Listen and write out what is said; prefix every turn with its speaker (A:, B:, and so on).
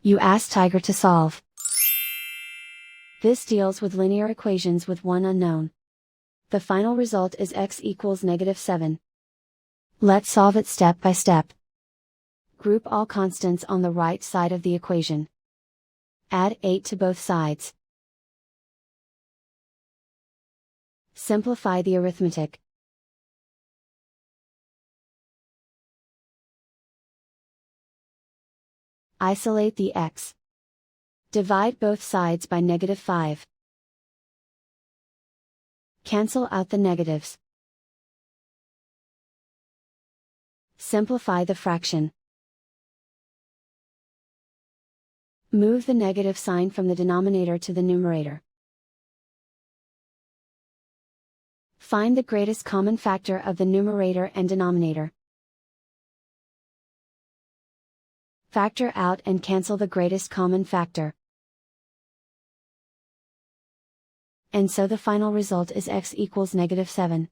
A: You ask Tiger to solve. This deals with linear equations with one unknown. The final result is x equals -7. Let's solve it step by step. Group all constants on the right side of the equation. Add 8 to both sides. Simplify the arithmetic. Isolate the x. Divide both sides by -5. Cancel out the negatives. Simplify the fraction. Move the negative sign from the denominator to the numerator. Find the greatest common factor of the numerator and denominator. Factor out and cancel the greatest common factor. And so the final result is x equals -7.